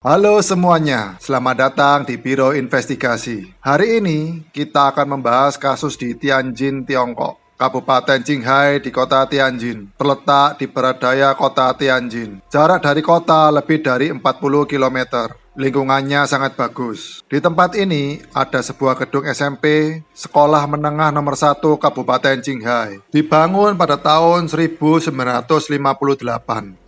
Halo semuanya, selamat datang di Biro Investigasi. Hari ini kita akan membahas kasus di Tianjin, Tiongkok. Kabupaten Qinghai di kota Tianjin, terletak di barat daya kota Tianjin. Jarak dari kota lebih dari 40 km. Lingkungannya sangat bagus. Di tempat ini ada sebuah gedung SMP, Sekolah Menengah Nomor 1 Kabupaten Qinghai. Dibangun pada tahun 1958.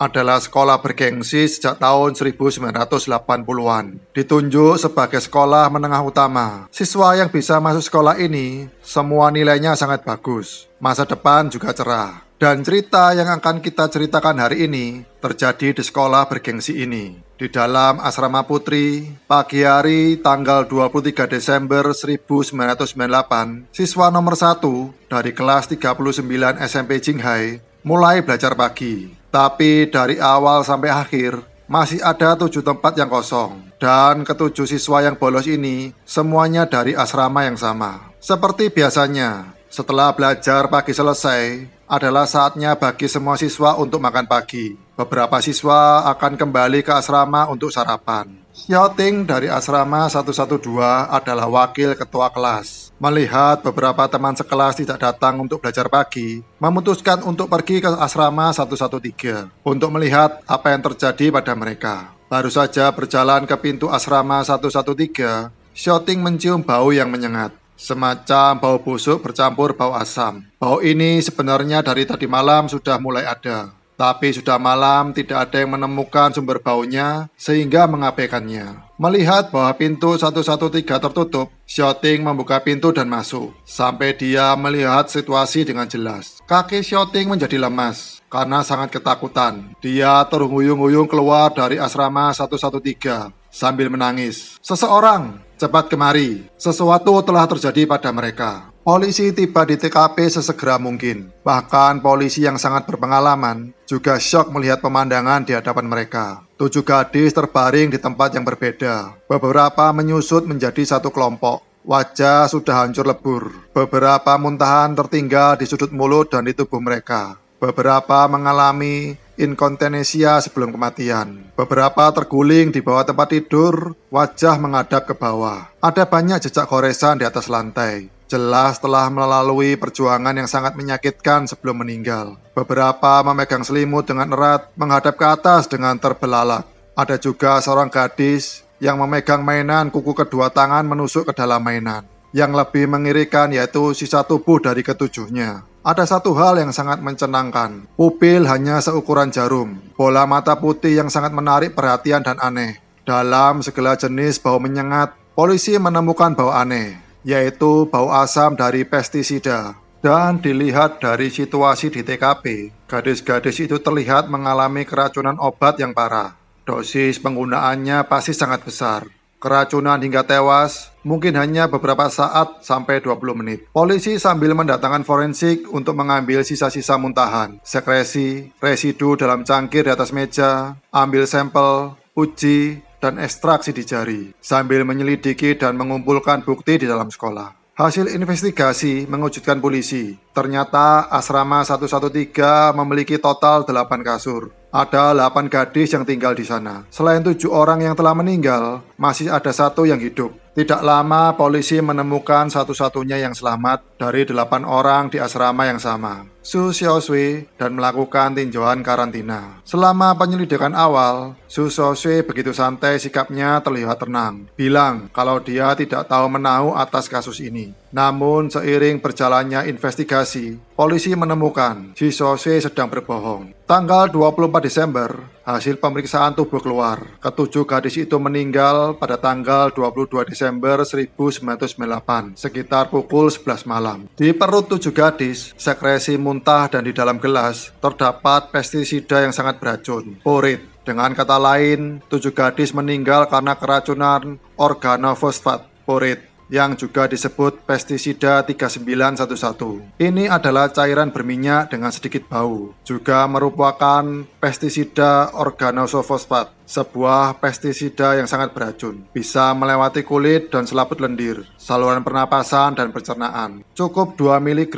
Adalah sekolah bergengsi sejak tahun 1980-an. Ditunjuk sebagai sekolah menengah utama. Siswa yang bisa masuk sekolah ini, semua nilainya sangat bagus. Masa depan juga cerah. Dan cerita yang akan kita ceritakan hari ini terjadi di sekolah bergengsi ini. Di dalam asrama putri, pagi hari tanggal 23 Desember 1998, siswa nomor 1 dari kelas 39 SMP Qinghai mulai belajar pagi. Tapi dari awal sampai akhir, masih ada 7 tempat yang kosong. Dan ketujuh siswa yang bolos ini semuanya dari asrama yang sama. Seperti biasanya, setelah belajar pagi selesai, adalah saatnya bagi semua siswa untuk makan pagi. Beberapa siswa akan kembali ke asrama untuk sarapan. Xiaoting dari asrama 112 adalah wakil ketua kelas. Melihat beberapa teman sekelas tidak datang untuk belajar pagi, memutuskan untuk pergi ke asrama 113 untuk melihat apa yang terjadi pada mereka. Baru saja berjalan ke pintu asrama 113, Xiaoting mencium bau yang menyengat. Semacam bau busuk bercampur bau asam. Bau ini sebenarnya dari tadi malam sudah mulai ada. Tapi sudah malam tidak ada yang menemukan sumber baunya sehingga mengabaikannya. Melihat bahwa pintu 113 tertutup, Xiaoting membuka pintu dan masuk. Sampai dia melihat situasi dengan jelas. Kaki Xiaoting menjadi lemas karena sangat ketakutan. Dia terhuyung-huyung keluar dari asrama 113 sambil menangis. "Seseorang, cepat kemari. Sesuatu telah terjadi pada mereka." Polisi tiba di TKP sesegera mungkin. Bahkan polisi yang sangat berpengalaman juga syok melihat pemandangan di hadapan mereka. 7 gadis terbaring di tempat yang berbeda. Beberapa menyusut menjadi satu kelompok. Wajah sudah hancur lebur. Beberapa muntahan tertinggal di sudut mulut dan di tubuh mereka. Beberapa mengalami inkontinensia sebelum kematian. Beberapa terguling di bawah tempat tidur, wajah menghadap ke bawah. Ada banyak jejak goresan di atas lantai. Jelas telah melalui perjuangan yang sangat menyakitkan sebelum meninggal. Beberapa memegang selimut dengan erat, menghadap ke atas dengan terbelalak. Ada juga seorang gadis yang memegang mainan kuku kedua tangan menusuk ke dalam mainan. Yang lebih mengerikan yaitu sisa tubuh dari ketujuhnya. Ada satu hal yang sangat mencenangkan. Pupil hanya seukuran jarum. Bola mata putih yang sangat menarik perhatian dan aneh. Dalam segala jenis bau menyengat, polisi menemukan bau aneh, yaitu bau asam dari pestisida. Dan dilihat dari situasi di TKP, gadis-gadis itu terlihat mengalami keracunan obat yang parah. Dosis penggunaannya pasti sangat besar. Keracunan hingga tewas mungkin hanya beberapa saat sampai 20 menit. Polisi sambil mendatangkan forensik untuk mengambil sisa-sisa muntahan, sekresi, residu dalam cangkir di atas meja, ambil sampel, uji, dan ekstraksi di jari, sambil menyelidiki dan mengumpulkan bukti di dalam sekolah. Hasil investigasi mengejutkan polisi. Ternyata asrama 113 memiliki total 8 kasur. Ada 8 gadis yang tinggal di sana. Selain 7 orang yang telah meninggal, masih ada 1 yang hidup. Tidak lama polisi menemukan satu-satunya yang selamat dari 8 orang di asrama yang sama, Su Xiaoshui, dan melakukan tinjauan karantina. Selama penyelidikan awal, Su Xiaoshui begitu santai sikapnya terlihat tenang. Bilang kalau dia tidak tahu menahu atas kasus ini. Namun seiring berjalannya investigasi, polisi menemukan Su Xiaoshui sedang berbohong. Tanggal 24 Desember, hasil pemeriksaan tubuh keluar. Ketujuh gadis itu meninggal pada tanggal 22 Desember 1998, sekitar pukul 11 malam. Di perut 7 gadis, sekresi muntah dan di dalam gelas, terdapat pestisida yang sangat beracun, purit. Dengan kata lain, 7 gadis meninggal karena keracunan organofosfat, purit, yang juga disebut pestisida 3911. Ini adalah cairan berminyak dengan sedikit bau. Juga merupakan pestisida organofosfat, sebuah pestisida yang sangat beracun. Bisa melewati kulit dan selaput lendir, saluran pernapasan dan pencernaan. Cukup 2 mg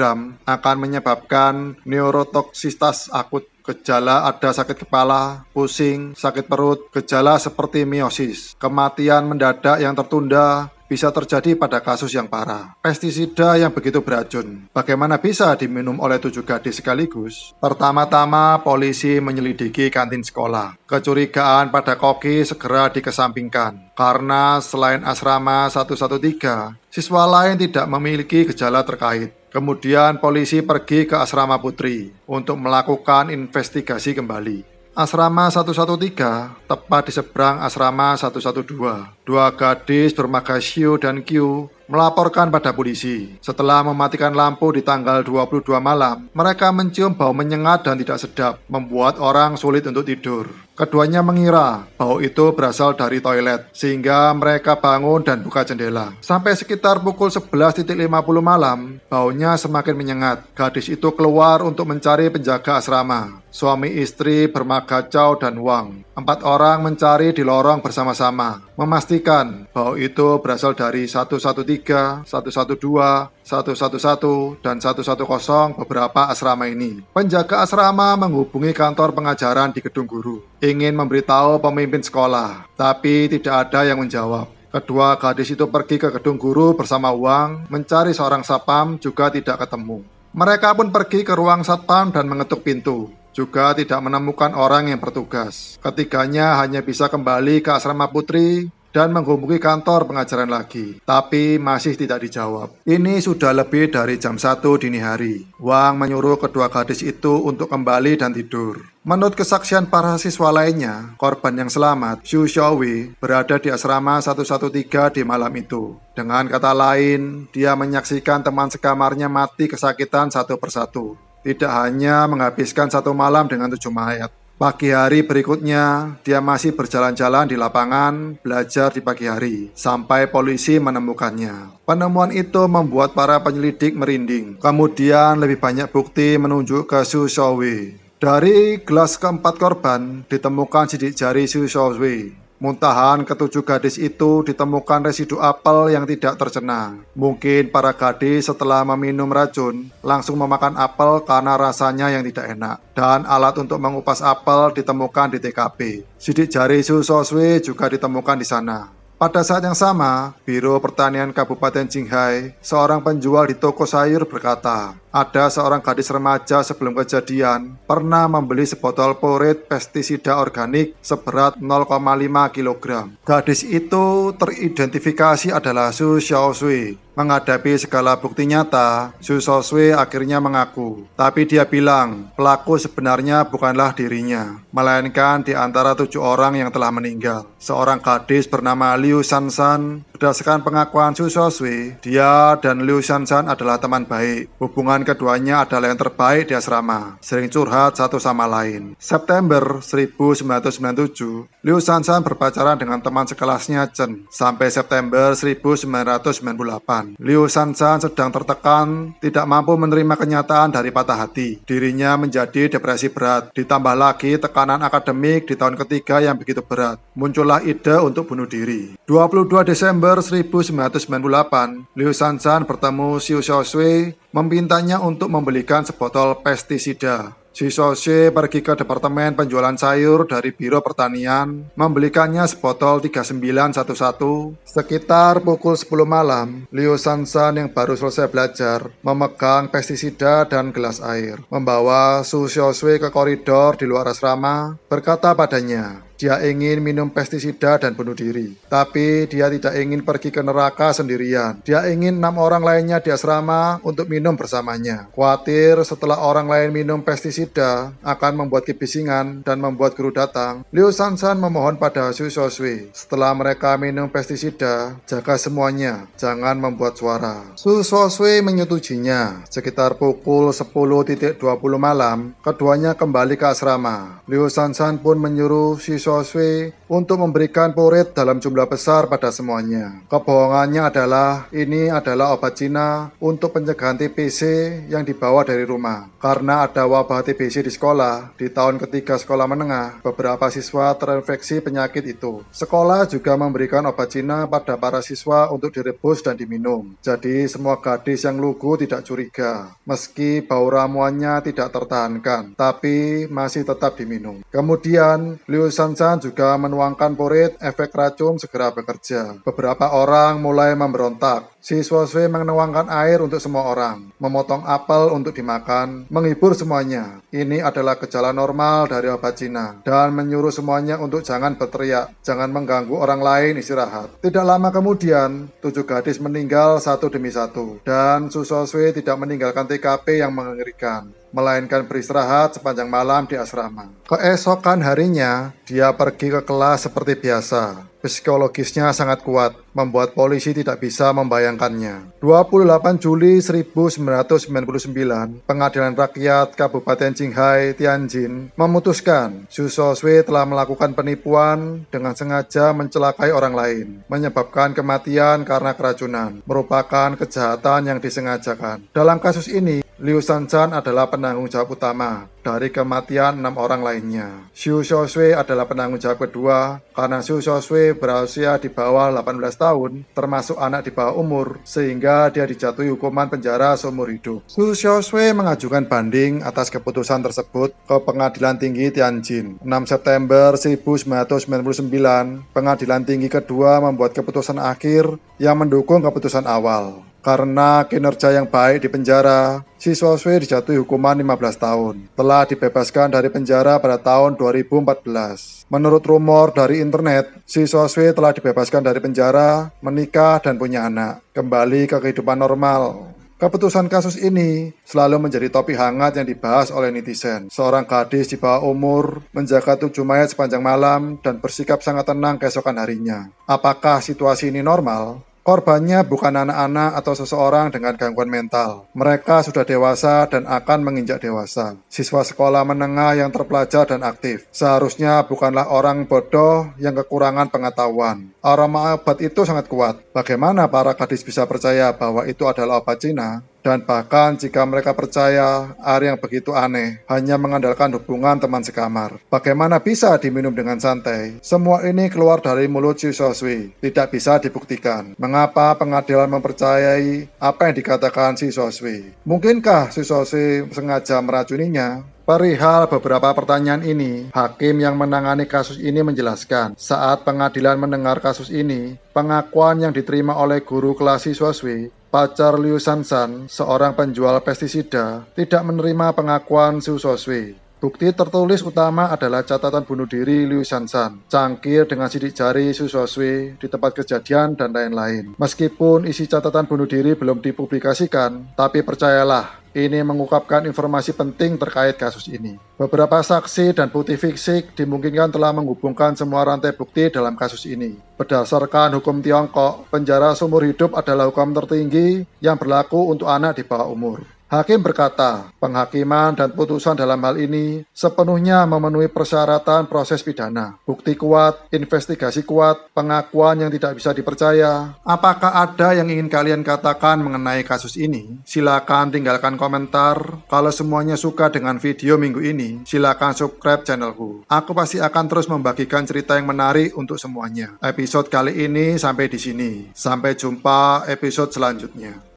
akan menyebabkan neurotoksitas akut Gejala ada sakit kepala, pusing, sakit perut, gejala seperti miosis, kematian mendadak yang tertunda, bisa terjadi pada kasus yang parah. Pestisida yang begitu beracun, bagaimana bisa diminum oleh 7 gadis sekaligus? Pertama-tama, polisi menyelidiki kantin sekolah. Kecurigaan pada koki segera dikesampingkan, karena selain asrama 113, siswa lain tidak memiliki gejala terkait. Kemudian polisi pergi ke asrama putri untuk melakukan investigasi kembali. Asrama 113 tepat di seberang asrama 112. Dua gadis bernama Xiu dan Qiu melaporkan pada polisi. Setelah mematikan lampu di tanggal 22 malam, mereka mencium bau menyengat dan tidak sedap, membuat orang sulit untuk tidur. Keduanya mengira bau itu berasal dari toilet, sehingga mereka bangun dan buka jendela. Sampai sekitar pukul 11.50 malam, baunya semakin menyengat. Gadis itu keluar untuk mencari penjaga asrama. Suami istri bernama Gacau dan Wang. 4 orang mencari di lorong bersama-sama, memastikan bau itu berasal dari 113, 112, 111, dan 110 beberapa asrama ini. Penjaga asrama menghubungi kantor pengajaran di gedung guru, ingin memberitahu pemimpin sekolah, tapi tidak ada yang menjawab. Kedua gadis itu pergi ke gedung guru bersama Wang, mencari seorang satpam, juga tidak ketemu. Mereka pun pergi ke ruang satpam dan mengetuk pintu, juga tidak menemukan orang yang bertugas. Ketiganya hanya bisa kembali ke asrama putri dan menghubungi kantor pengajaran lagi, tapi masih tidak dijawab. Ini sudah lebih dari jam 1 dini hari. Wang menyuruh kedua gadis itu untuk kembali dan tidur. Menurut kesaksian para siswa lainnya, korban yang selamat, Xu Xiaowei, berada di asrama 113 di malam itu. Dengan kata lain, dia menyaksikan teman sekamarnya mati kesakitan satu persatu. Tidak hanya menghabiskan 1 malam dengan 7 mayat. Pagi hari berikutnya, dia masih berjalan-jalan di lapangan, belajar di pagi hari, sampai polisi menemukannya. Penemuan itu membuat para penyelidik merinding. Kemudian lebih banyak bukti menunjuk ke Xu Xiaowei. Dari gelas keempat korban, ditemukan sidik jari Xu Xiaowei. Muntahan ketujuh gadis itu ditemukan residu apel yang tidak tercena. Mungkin para gadis setelah meminum racun langsung memakan apel karena rasanya yang tidak enak. Dan alat untuk mengupas apel ditemukan di TKP. Sidik jari Xu Xiaowei juga ditemukan di sana. Pada saat yang sama, Biro Pertanian Kabupaten Qinghai, seorang penjual di toko sayur berkata, ada seorang gadis remaja sebelum kejadian pernah membeli sebotol poret pestisida organik seberat 0,5 kg. Gadis itu teridentifikasi adalah Xu Xiaowei. Menghadapi segala bukti nyata, Xu Xiaowei akhirnya mengaku. Tapi dia bilang, pelaku sebenarnya bukanlah dirinya, melainkan di antara 7 orang yang telah meninggal. Seorang gadis bernama Liu Shanshan. Berdasarkan pengakuan Xu Xiaowei, dia dan Liu Shanshan adalah teman baik. Hubungan keduanya adalah yang terbaik di asrama, sering curhat satu sama lain. September 1997, Liu Shanshan berpacaran dengan teman sekelasnya Chen. Sampai September 1998, Liu Shanshan sedang tertekan, tidak mampu menerima kenyataan dari patah hati. Dirinya menjadi depresi berat, ditambah lagi tekanan akademik di tahun ketiga yang begitu berat. Muncullah ide untuk bunuh diri. 22 Desember 1998, Liu Shanshan bertemu Xu Xiaowei, memintanya untuk membelikan sebotol pestisida. Xu Xiaowei pergi ke departemen penjualan sayur dari Biro Pertanian, membelikannya sebotol 3911. Sekitar pukul 10 malam, Liu Shanshan yang baru selesai belajar, memegang pestisida dan gelas air, membawa Xu Xiaowei ke koridor di luar asrama, berkata padanya, dia ingin minum pestisida dan bunuh diri. Tapi dia tidak ingin pergi ke neraka sendirian. Dia ingin 6 orang lainnya di asrama untuk minum bersamanya. Khawatir setelah orang lain minum pestisida akan membuat kebisingan dan membuat guru datang, Liu Shanshan memohon pada Xu Xiaowei, setelah mereka minum pestisida, jaga semuanya, jangan membuat suara. Xu Xiaowei menyetujuinya. Sekitar pukul 10.20 malam, keduanya kembali ke asrama. Liu Shanshan pun menyuruh Xu siswa-siswi untuk memberikan purit dalam jumlah besar pada semuanya. Kebohongannya adalah ini adalah obat Cina untuk pencegahan TBC yang dibawa dari rumah. Karena ada wabah TBC di sekolah, di tahun ketiga sekolah menengah, beberapa siswa terinfeksi penyakit itu. Sekolah juga memberikan obat Cina pada para siswa untuk direbus dan diminum. Jadi semua gadis yang lugu tidak curiga, meski bau ramuannya tidak tertahankan, tapi masih tetap diminum. Kemudian, Liu Shanshan juga menuangkan purit efek racun segera bekerja. Beberapa orang mulai memberontak. Siswa-siswi menuangkan air untuk semua orang, memotong apel untuk dimakan, menghibur semuanya. Ini adalah gejala normal dari obat Cina, dan menyuruh semuanya untuk jangan berteriak, jangan mengganggu orang lain istirahat. Tidak lama kemudian, 7 gadis meninggal satu demi satu, dan siswa-siswi tidak meninggalkan TKP yang mengerikan, melainkan beristirahat sepanjang malam di asrama. Keesokan harinya, dia pergi ke kelas seperti biasa. Psikologisnya sangat kuat, membuat polisi tidak bisa membayangkannya. 28 Juli 1999, Pengadilan Rakyat Kabupaten Qinghai, Tianjin, memutuskan siswa-siswi telah melakukan penipuan dengan sengaja mencelakai orang lain, menyebabkan kematian karena keracunan, merupakan kejahatan yang disengajakan. Dalam kasus ini, Liu Shanshan adalah penanggung jawab utama dari kematian 6 orang lainnya. Xu Xiaoshui adalah penanggung jawab kedua karena Xu Xiaoshui berusia di bawah 18 tahun, termasuk anak di bawah umur, sehingga dia dijatuhi hukuman penjara seumur hidup. Xu Xiaoshui mengajukan banding atas keputusan tersebut ke Pengadilan Tinggi Tianjin. 6 September 1999, Pengadilan Tinggi kedua membuat keputusan akhir yang mendukung keputusan awal. Karena kinerja yang baik di penjara, siswa-siswi dijatuhi hukuman 15 tahun. Telah dibebaskan dari penjara pada tahun 2014. Menurut rumor dari internet, siswa-siswi telah dibebaskan dari penjara, menikah, dan punya anak. Kembali ke kehidupan normal. Keputusan kasus ini selalu menjadi topik hangat yang dibahas oleh netizen. Seorang gadis di bawah umur menjaga 7 mayat sepanjang malam dan bersikap sangat tenang keesokan harinya. Apakah situasi ini normal? Korbannya bukan anak-anak atau seseorang dengan gangguan mental. Mereka sudah dewasa dan akan menginjak dewasa. Siswa sekolah menengah yang terpelajar dan aktif. Seharusnya bukanlah orang bodoh yang kekurangan pengetahuan. Aroma obat itu sangat kuat. Bagaimana para gadis bisa percaya bahwa itu adalah obat Cina? Dan bahkan jika mereka percaya air yang begitu aneh hanya mengandalkan hubungan teman sekamar, bagaimana bisa diminum dengan santai? Semua ini keluar dari mulut siswa-siswi, tidak bisa dibuktikan. Mengapa pengadilan mempercayai apa yang dikatakan siswa-siswi? Mungkinkah siswa-siswi sengaja meracuninya? Perihal beberapa pertanyaan ini, hakim yang menangani kasus ini menjelaskan, saat pengadilan mendengar kasus ini, pengakuan yang diterima oleh guru kelas siswa-siswi, pacar Liu Shanshan, seorang penjual pestisida, tidak menerima pengakuan siswa-siswi. Bukti tertulis utama adalah catatan bunuh diri Liu Shanshan, cangkir dengan sidik jari siswa-siswi di tempat kejadian, dan lain-lain. Meskipun isi catatan bunuh diri belum dipublikasikan, tapi percayalah, ini mengungkapkan informasi penting terkait kasus ini. Beberapa saksi dan bukti fisik dimungkinkan telah menghubungkan semua rantai bukti dalam kasus ini. Berdasarkan hukum Tiongkok, penjara seumur hidup adalah hukum tertinggi yang berlaku untuk anak di bawah umur. Hakim berkata, penghakiman dan putusan dalam hal ini sepenuhnya memenuhi persyaratan proses pidana. Bukti kuat, investigasi kuat, pengakuan yang tidak bisa dipercaya. Apakah ada yang ingin kalian katakan mengenai kasus ini? Silakan tinggalkan komentar. Kalau semuanya suka dengan video minggu ini, silakan subscribe channelku. Aku pasti akan terus membagikan cerita yang menarik untuk semuanya. Episode kali ini sampai di sini. Sampai jumpa episode selanjutnya.